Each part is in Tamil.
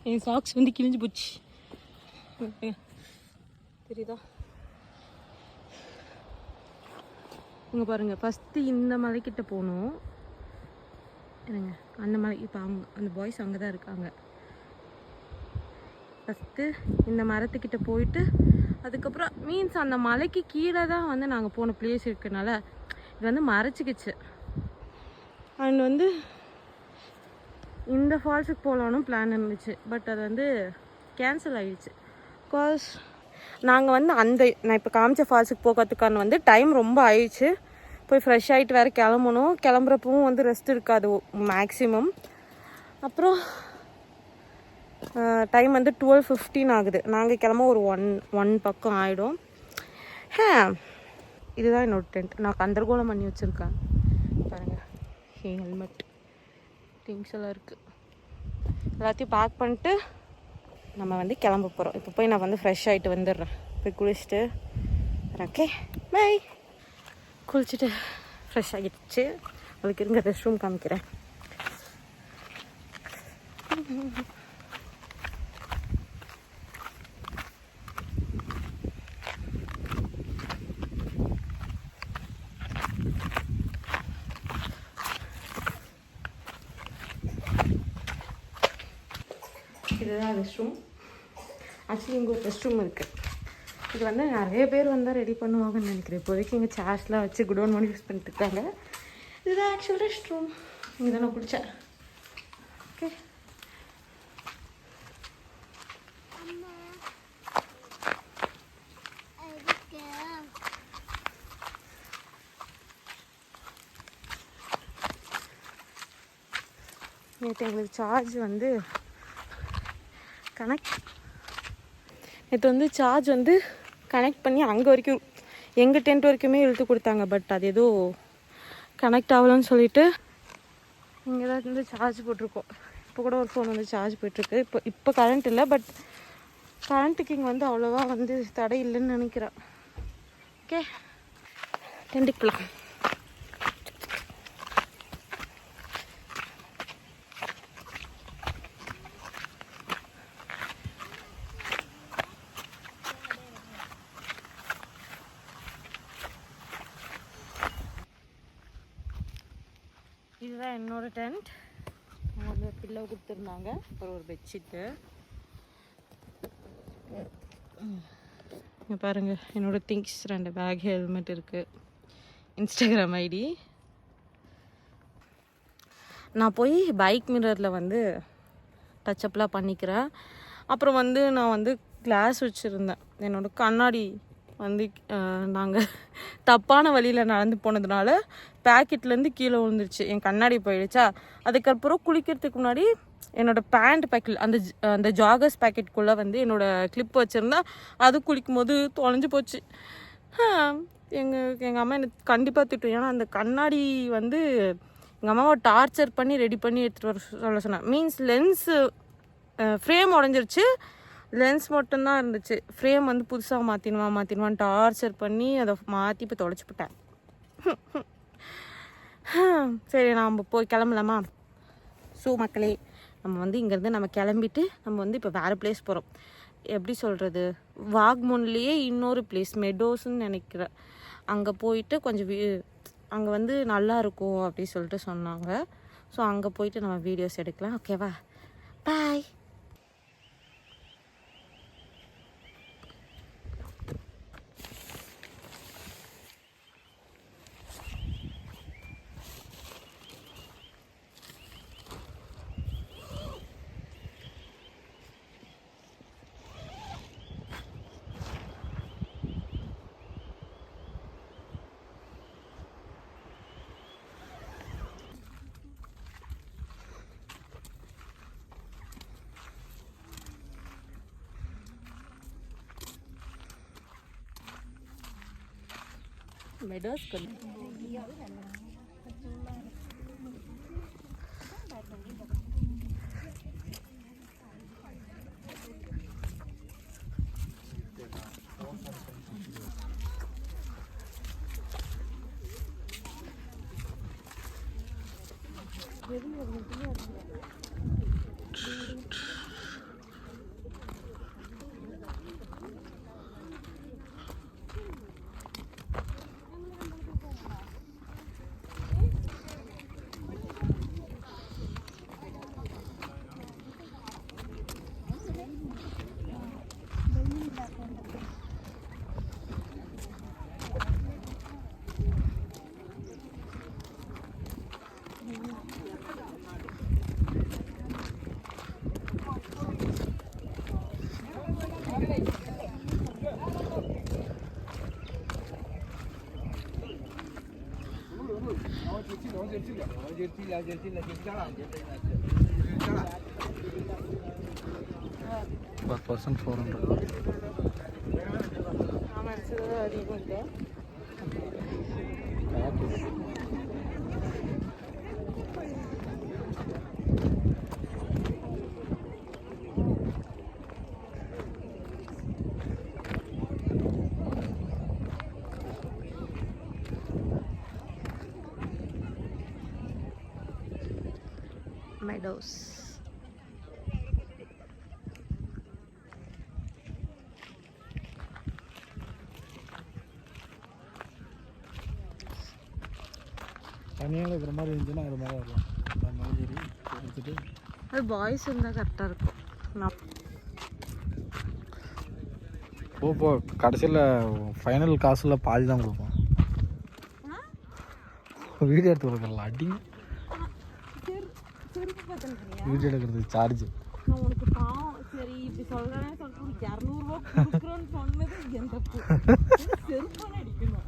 என் சாக்ஸ் வந்து கிழிஞ்சு போச்சு. தெரியுதா? இங்கே பாருங்கள், ஃபஸ்ட்டு இந்த மலைக்கிட்ட போகணும். என்னங்க அந்த மலை இப்போ அந்த பாய்ஸ் அங்கே தான் இருக்காங்க. ஃபஸ்ட்டு இந்த மரத்துக்கிட்ட போயிட்டு அதுக்கப்புறம் மீன்ஸ் அந்த மலைக்கு கீழே தான் வந்து நாங்கள் போன பிளேஸ் இருக்கனால இது வந்து மறைச்சிக்கிச்சு. அண்ட் வந்து இந்த ஃபால்ஸுக்கு போகலான்னு பிளான் இருந்துச்சு, பட் அது வந்து கேன்சல் ஆகிடுச்சு. பிகாஸ் நாங்கள் வந்து நான் இப்போ காமிச்ச ஃபால்ஸுக்கு போகிறதுக்கான வந்து டைம் ரொம்ப ஆயிடுச்சு. போய் ஃப்ரெஷ் ஆகிட்டு வேறு கிளம்பணும். கிளம்புறப்பவும் வந்து ரெஸ்ட் இருக்காது மேக்ஸிமம். அப்புறம் டைம் வந்து 12:15 ஆகுது. நாங்கள் கிளம்ப ஒரு 1 பக்கம் ஆகிடும். இதுதான் என்னோடய டென்ட். நான் கந்தர்கோலம் பண்ணி வச்சுருக்கேன் பாருங்கள். ஹெல்மெட் திங்ஸ் எல்லாம் இருக்குது. எல்லாத்தையும் பேக் பண்ணிட்டு நம்ம வந்து கிளம்ப போகிறோம். இப்போ போய் நான் வந்து ஃப்ரெஷ் ஆகிட்டு வந்துடுறேன். போய் குளிச்சுட்டு ஓகே பை. குளிச்சுட்டு ஃப்ரெஷ் ஆகிடுச்சு. உங்களுக்கு இருங்க ரெஸ்ட் ரூம் காமிக்கிறேன். இதுதான் ரெஸ்ட் ரூம். ஆக்சுவலி இங்கே ஒரு ரெஸ்ட் ரூம் இருக்குது. இது வந்து நிறைய பேர் வந்தால் ரெடி பண்ணுவாங்கன்னு நினைக்கிறேன். இப்போதைக்கு இங்கே சேர்ஸ்லாம் வச்சு குடோன் பண்ணி யூஸ் பண்ணிட்டு இருக்காங்க. இதுதான் ஆக்சுவல் ரெஸ்ட் ரூம். இங்கே தான் நான் குளித்தேன். ஓகே நேற்று எங்களுக்கு சார்ஜ் வந்து கனெக்ட் பண்ணி அங்கே வரைக்கும் எங்கள் டென்ட் வரைக்குமே இழுத்து கொடுத்தாங்க. பட் அது ஏதோ கனெக்ட் ஆகலன்னு சொல்லிட்டு இங்கே தான் வந்து சார்ஜ் போட்டிருக்கோம். இப்போ கூட ஒரு ஃபோன் வந்து சார்ஜ் போயிட்டுருக்கு. இப்போ கரண்ட் இல்லை, பட் கரண்ட்டுக்கு இங்கே வந்து அவ்வளோவா வந்து தடை இல்லைன்னு நினைக்கிறேன். ஓகே டென்ட்டுக்கு போகலாம். இதுதான் என்னோடய டென்ட். அவங்க வந்து பில்லோ கொடுத்துருந்தாங்க, அப்புறம் ஒரு பெட்ஷீட்டு. இங்கே பாருங்கள் என்னோடய திங்ஸ் 2 பேக், ஹெல்மெட் இருக்குது, இன்ஸ்டாகிராம் ஐடி. நான் போய் பைக் மிரரில் வந்து டச்சப்லாம் பண்ணிக்கிறேன். அப்புறம் வந்து நான் வந்து கிளாஸ் வச்சுருந்தேன். என்னோடய கண்ணாடி வந்து நாங்கள் தப்பான வழியில் நடந்து போனதுனால பேக்கெட்லேருந்து கீழே விழுந்துருச்சு. என் கண்ணாடி போயிடுச்சா. அதுக்கப்புறம் குளிக்கிறதுக்கு முன்னாடி என்னோடய பேண்ட் பேக்கெட் அந்த ஜாகர்ஸ் பேக்கெட்டுக்குள்ளே வந்து என்னோடய கிளிப் வச்சுருந்தா அது குளிக்கும் போது தொலைஞ்சு போச்சு. எங்கள் அம்மா எனக்கு கண்டிப்பாக திட்டும். ஏன்னா அந்த கண்ணாடி வந்து எங்கள் அம்மாவை டார்ச்சர் பண்ணி ரெடி பண்ணி எடுத்துகிட்டு வர சொல்ல சொன்னேன். மீன்ஸ் லென்ஸு ஃப்ரேம் உடஞ்சிருச்சு, லென்ஸ் மட்டும்தான் இருந்துச்சு. ஃப்ரேம் வந்து புதுசாக மாற்றிடுவான்னு டார்ச்சர் பண்ணி அதை மாற்றி இப்போ தொலைச்சிப்பிட்டேன். சரி நம்ம போய் கிளம்பலாமா? ஸோ மக்களே, நம்ம வந்து இங்கேருந்து நம்ம கிளம்பிட்டு நம்ம வந்து இப்போ வேறு பிளேஸ் போகிறோம். எப்படி சொல்கிறது, வாக்மோன்லேயே இன்னொரு பிளேஸ் மெடோஸ்ன்னு நினைக்கிறேன். அங்கே போயிட்டு கொஞ்சம் அங்கே வந்து நல்லா இருக்கும் அப்படி சொல்லிட்டு சொன்னாங்க. ஸோ அங்கே போயிட்டு நம்ம வீடியோஸ் எடுக்கலாம். ஓகேவா? Bye. Meadows per person 400. Meadows. தனியாக இருக்கிற மாதிரி இருந்துச்சுன்னா அது மேலே வரலாம். அது மேலே ஏறி எடுத்துட்டு அது பாய்ஸ் இருந்தால் கரெக்டாக இருக்கும். நான் போ கடைசியில் ஃபைனல் காசில் பாதி தான் கொடுப்போம். வீடியோ எடுத்து கொடுக்கலாம். அடிங்க வீடியோ எடுக்கிறதுக்கு சார்ஜ். நான் உனக்கு பாவம் சரி இப்படி சொல்கிறேன்னு சொல்லிட்டு 200 ரூபா கொடுக்குறோன்னு சொன்னது என் தப்பு. செருப்பான அடிக்கணும்.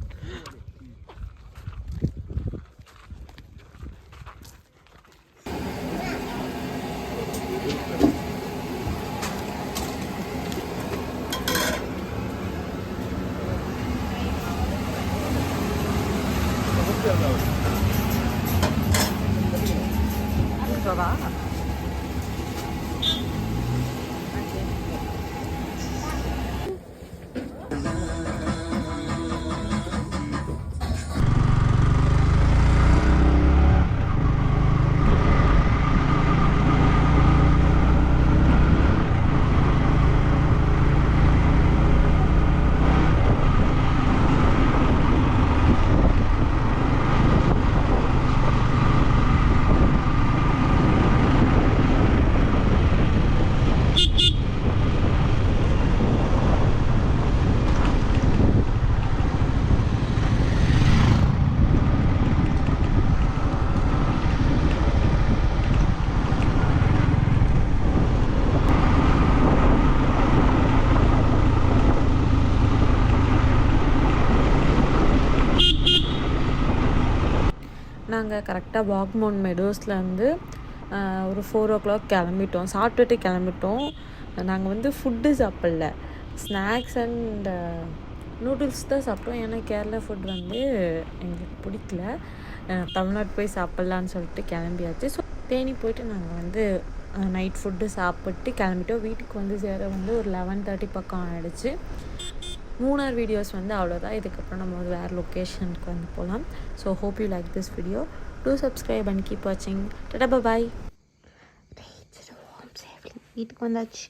Baba. நாங்கள் கரெக்டாக வாக்மவுண்ட் மெடோஸ்லேருந்து ஒரு 4 o'clock கிளம்பிட்டோம். சாப்பிட்டுட்டு கிளம்பிட்டோம். நாங்கள் வந்து ஃபுட்டு சாப்பிடல, ஸ்நாக்ஸ் அண்ட் நூடுல்ஸ் தான் சாப்பிட்டோம். ஏன்னா கேரளா ஃபுட் வந்து எங்களுக்கு பிடிக்கல. தமிழ்நாடு போய் சாப்பிட்லான்னு சொல்லிட்டு கிளம்பியாச்சு. ஸோ தேனி போயிட்டு நாங்கள் வந்து நைட் ஃபுட்டு சாப்பிட்டு கிளம்பிட்டோம். வீட்டுக்கு வந்து சேர வந்து ஒரு 11:30 பக்கம் ஆகிடுச்சு. மூணார் வீடியோஸ் வந்து அவ்வளோதான். இதுக்கப்புறம் நம்ம வந்து வேறு லொக்கேஷனுக்கு வந்து போகலாம். So hope you like this video. Two subscribe and keep வாட்சிங். டாடா பாய். வீட்டுக்கு வந்தாச்சு.